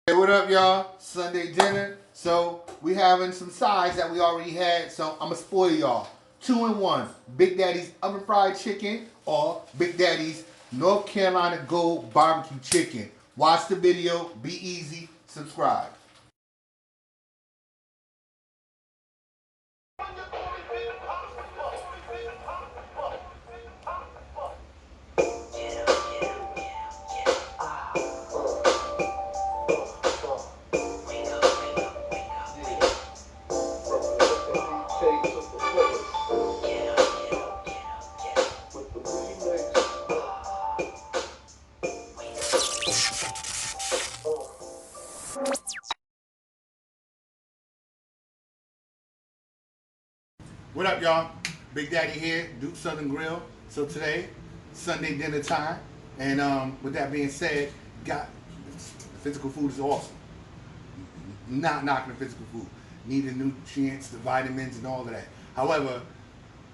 Hey, what up, y'all? Sunday dinner. So we having some sides that we already had. So I'm gonna spoil y'all. 2-in-1: Big Daddy's oven fried chicken or Big Daddy's North Carolina Gold barbecue chicken. Watch the video. Be easy. Subscribe. What up, y'all? Big Daddy here, Duke Southern Grill. So today, Sunday dinner time, and with that being said, got physical food is awesome. Not knocking the physical food, need the nutrients, the vitamins, and all of that. However,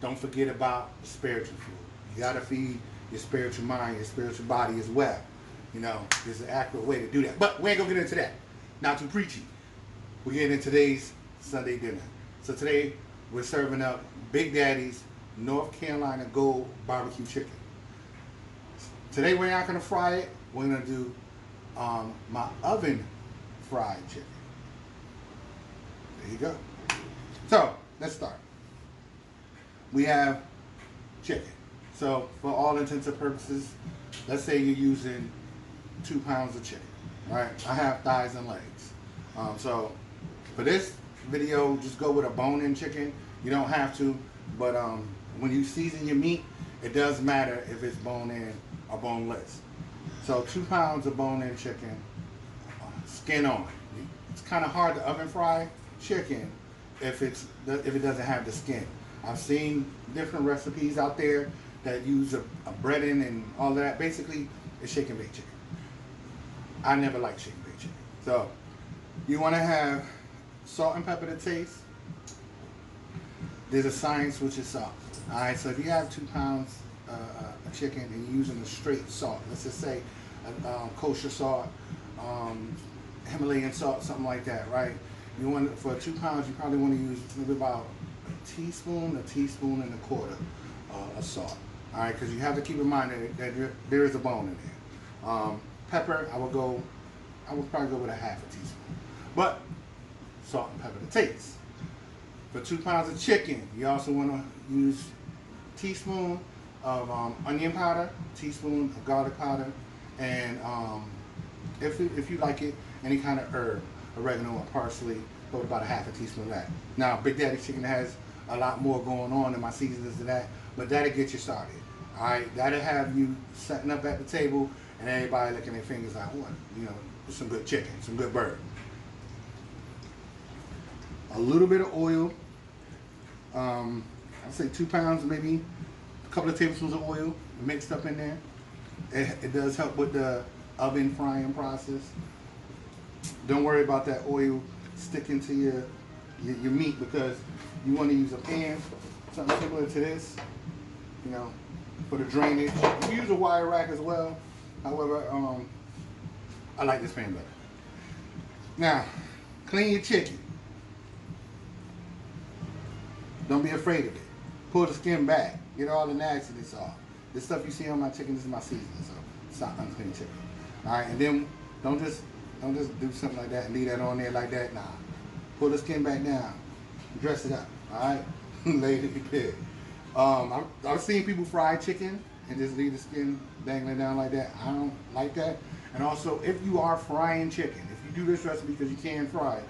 don't forget about the spiritual food. You gotta feed your spiritual mind, your spiritual body as well. You know, there's an accurate way to do that. But we ain't gonna get into that. Not too preachy. We're getting into today's Sunday dinner. So today we're serving up Big Daddy's North Carolina Gold barbecue chicken. Today we're not gonna fry it. We're gonna do my oven fried chicken. There you go. So let's start. We have chicken. So for all intents and purposes, let's say you're using 2 pounds of chicken. All right, I have thighs and legs. So for this video, just go with a bone-in chicken. You don't have to, but when you season your meat, it does matter if it's bone-in or boneless. So 2 pounds of bone-in chicken, skin on. It's kind of hard to oven fry chicken if it doesn't have the skin. I've seen different recipes out there that use a breading and all of that. Basically, it's shake and bake chicken. I never liked shake and bake chicken. So you want to have salt and pepper to taste. There's a science which is salt. All right, so if you have 2 pounds of chicken and you're using a straight salt, let's just say kosher salt, Himalayan salt, something like that, right? You want, for 2 pounds, you probably want to use maybe about a teaspoon and a quarter of salt. All right, because you have to keep in mind that there is a bone in there. Pepper, I would probably go with a half a teaspoon, but salt and pepper to taste. For 2 pounds of chicken, you also want to use a teaspoon of onion powder, teaspoon of garlic powder, and if you like it, any kind of herb, oregano or parsley, go with about a half a teaspoon of that. Now, Big Daddy chicken has a lot more going on in my seasonings than that, but that'll get you started. All right, that'll have you setting up at the table and everybody licking their fingers like, what? You know, some good chicken, some good bird. A little bit of oil. I'd say 2 pounds, maybe a couple of tablespoons of oil mixed up in there. It does help with the oven frying process. Don't worry about that oil sticking to your meat, because you want to use a pan, something similar to this, you know, for the drainage. You can use a wire rack as well. However, I like this pan better. Now, clean your chicken. Don't be afraid of it. Pull the skin back. Get all the nastiness off. This stuff you see on my chicken, this is my seasoning, so it's not unclean chicken. All right, and then don't just do something like that and leave that on there like that. Nah. Pull the skin back down. Dress it up. All right, lay it in your pig. I've seen people fry chicken and just leave the skin dangling down like that. I don't like that. And also, if you are frying chicken, if you do this recipe because you can fry it,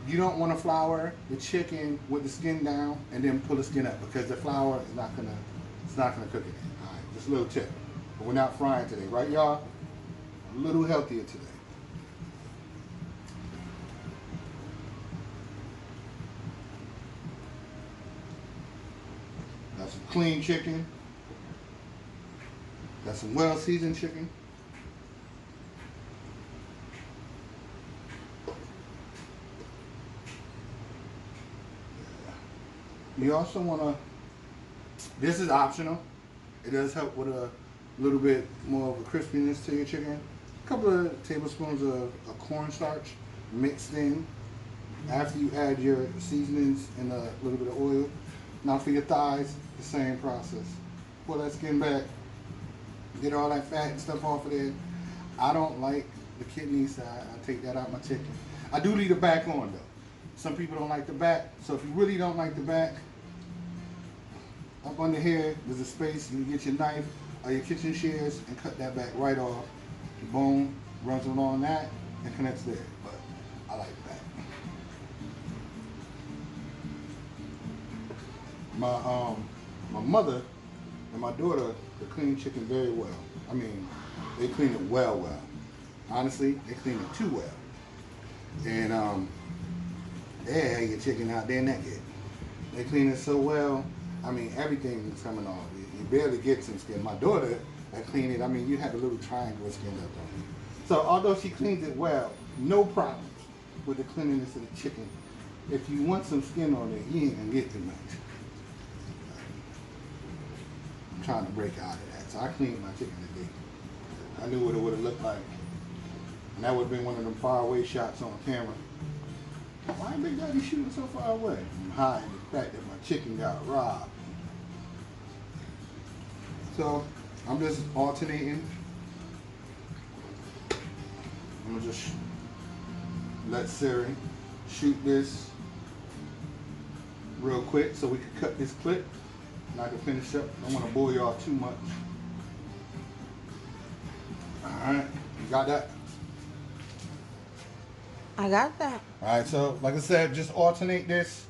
you don't want to flour the chicken with the skin down and then pull the skin up, because the flour is not gonna cook it. All right, just a little tip. But we're not frying today, right, y'all? A little healthier today. Got some clean chicken. Got some well-seasoned chicken. You also want to, this is optional. It does help with a little bit more of a crispiness to your chicken. a couple of tablespoons of cornstarch mixed in after you add your seasonings and a little bit of oil. Now for your thighs, the same process. Pull that skin back, get all that fat and stuff off of there. I don't like the kidneys, so I take that out my chicken. I do leave the back on though. Some people don't like the back, so if you really don't like the back, up under here, there's a space. You can get your knife or your kitchen shears and cut that back right off. The bone runs along that and connects there, but I like that. My mother and my daughter, they clean chicken very well. I mean, they clean it well. Honestly, they clean it too well. And they have your chicken out there naked. They clean it so well. I mean, everything is coming off. You barely get some skin. My daughter, that clean it. I mean, you have a little triangle skin left on it. So although she cleans it well, no problems with the cleanliness of the chicken. If you want some skin on it, you ain't gonna get too much. I'm trying to break out of that. So I cleaned my chicken today. I knew what it would have looked like. And that would have been one of them far away shots on camera. Why is Big Daddy shooting so far away? I'm hiding the fact that my chicken got robbed. So I'm just alternating. I'm gonna just let Siri shoot this real quick so we can cut this clip and I can finish up. I don't want to bore y'all too much. Alright, you got that? I got that. Alright, so like I said, just alternate this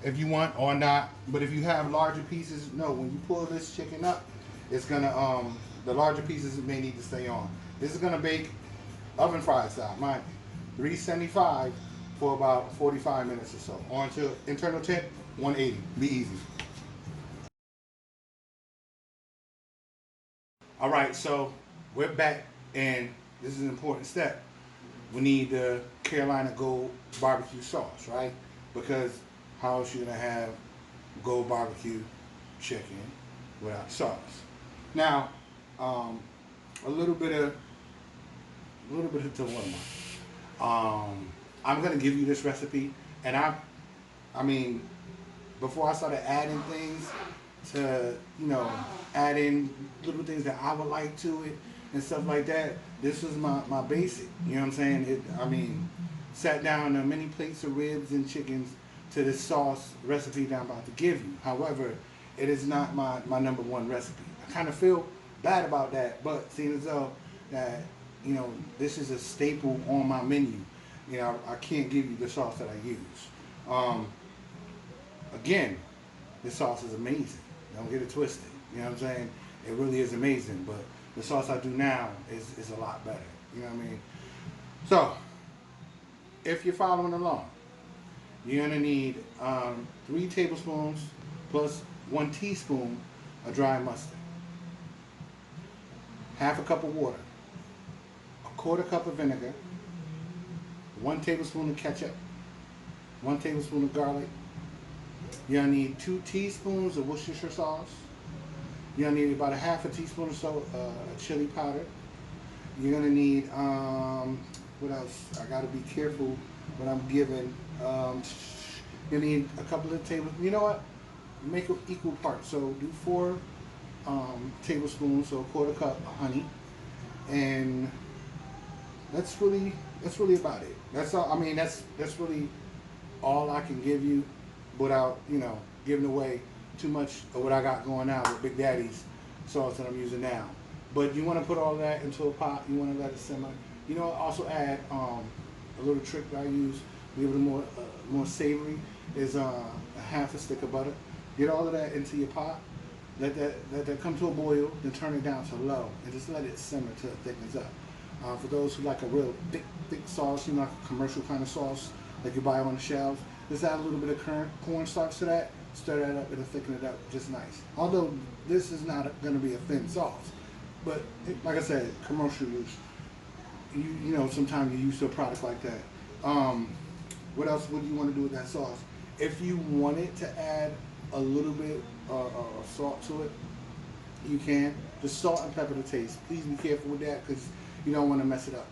if you want or not. But if you have larger pieces, no, when you pull this chicken up, it's gonna the larger pieces may need to stay on. This is gonna bake oven fried style, mind you. 375 for about 45 minutes or so. On to internal temp, 180. Be easy. Alright, so we're back and this is an important step. We need the Carolina Gold barbecue sauce, right? Because how else you gonna have gold barbecue chicken without sauce? Now, a little bit of dilemma. I'm gonna give you this recipe, and I mean, before I started adding things to, add in little things that I would like to it and stuff like that. This was my basic. You know what I'm saying? Sat down on many plates of ribs and chickens to this sauce recipe that I'm about to give you. However, it is not my number one recipe. I kind of feel bad about that, but seeing as though that, this is a staple on my menu, I can't give you the sauce that I use. Again, this sauce is amazing. Don't get it twisted. You know what I'm saying? It really is amazing, but the sauce I do now is a lot better. You know what I mean? So, if you're following along, you're gonna need 3 tablespoons plus 1 teaspoon of dry mustard, half a cup of water, a quarter cup of vinegar, 1 tablespoon of ketchup, 1 tablespoon of garlic. You're gonna need 2 teaspoons of Worcestershire sauce. You're gonna need about a half a teaspoon or so of chili powder. You're gonna need what else? I gotta be careful what I'm giving. You need a couple of tablespoons. You know what? Make it equal parts. So do 4 tablespoons, so a quarter cup of honey, and that's really about it. That's all. I mean, that's really all I can give you without giving away too much of what I got going on with Big Daddy's sauce that I'm using now. But you want to put all that into a pot. You want to let it simmer. Also add a little trick that I use to give it a more savory is a half a stick of butter. Get all of that into your pot. Let that come to a boil. Then turn it down to low and just let it simmer till it thickens up. For those who like a real thick sauce, like a commercial kind of sauce like you buy on the shelves, just add a little bit of cornstarch to that. Stir that up, it'll thicken it up just nice. Although this is not going to be a thin sauce, but like I said, commercial use. Sometimes you're used to a product like that. What else would you want to do with that sauce? If you wanted to add a little bit of salt to it, you can. Just salt and pepper to taste. Please be careful with that because You don't want to mess it up.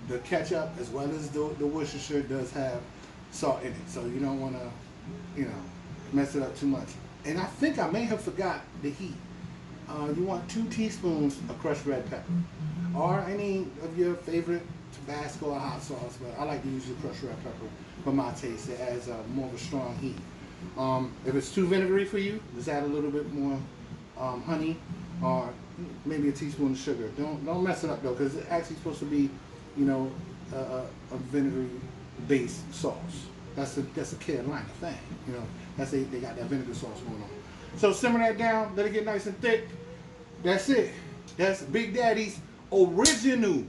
The ketchup, as well as the Worcestershire, does have salt in it, so you don't want to, mess it up too much. And I think I may have forgot the heat. You want 2 teaspoons of crushed red pepper, or any of your favorite Tabasco or hot sauce, but I like to use the crushed red pepper for my taste. It adds more of a strong heat. If it's too vinegary for you, just add a little bit more honey, or maybe a teaspoon of sugar. Don't mess it up though, because it's actually supposed to be, a vinegary based sauce. That's a Carolina thing. They got that vinegar sauce going on. So simmer that down, let it get nice and thick. That's it. That's Big Daddy's original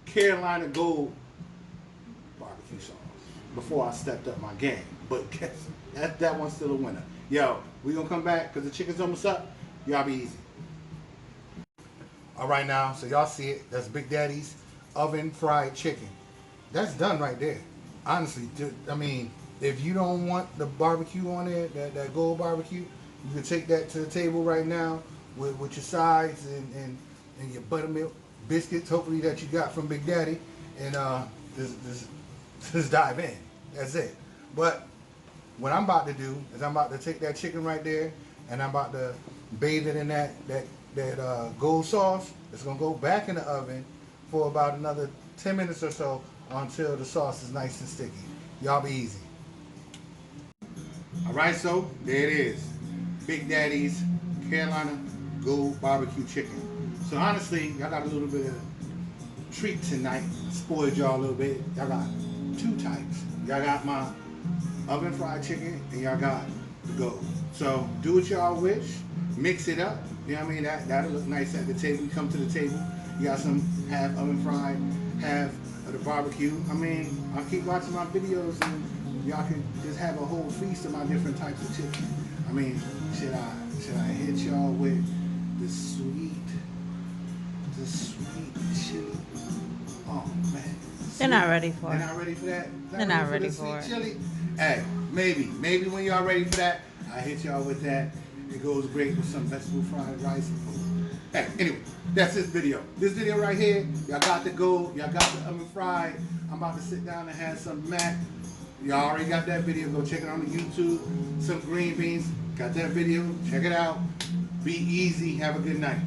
Carolina Gold barbecue sauce. Before I stepped up my game, but guess that one's still a winner. Yo, we gonna come back because the chicken's almost up. Y'all be easy. All right now, so y'all see it. That's Big Daddy's oven fried chicken. That's done right there. Honestly, I mean, if you don't want the barbecue on there, that gold barbecue, you can take that to the table right now with your sides and your biscuits, hopefully that you got from Big Daddy, and just dive in. That's it. But what I'm about to do is I'm about to take that chicken right there and I'm about to bathe it in that gold sauce. It's gonna go back in the oven for about another 10 minutes or so until the sauce is nice and sticky. Y'all be easy. All right, so there it is. Big Daddy's Carolina Gold Barbecue Chicken. So honestly, y'all got a little bit of treat tonight. Spoiled y'all a little bit. Y'all got 2 types. Y'all got my oven fried chicken and y'all got the gold. So do what y'all wish. Mix it up. You know what I mean? That'll look nice at the table. You come to the table, you got some half oven fried, half of the barbecue. I mean, I'll keep watching my videos and y'all can just have a whole feast of my different types of chicken. I mean, should I hit y'all with the sweet chili? Oh man. They're not ready for it. They're not ready for that? They're not ready for it. Chili? Hey, maybe when y'all ready for that, I hit y'all with that. It goes great with some vegetable fried rice. Hey, anyway, that's this video. This video right here, y'all got the gold, y'all got the oven fried. I'm about to sit down and have some mac. Y'all already got that video. Go check it on the YouTube. Some green beans. Got that video. Check it out. Be easy. Have a good night.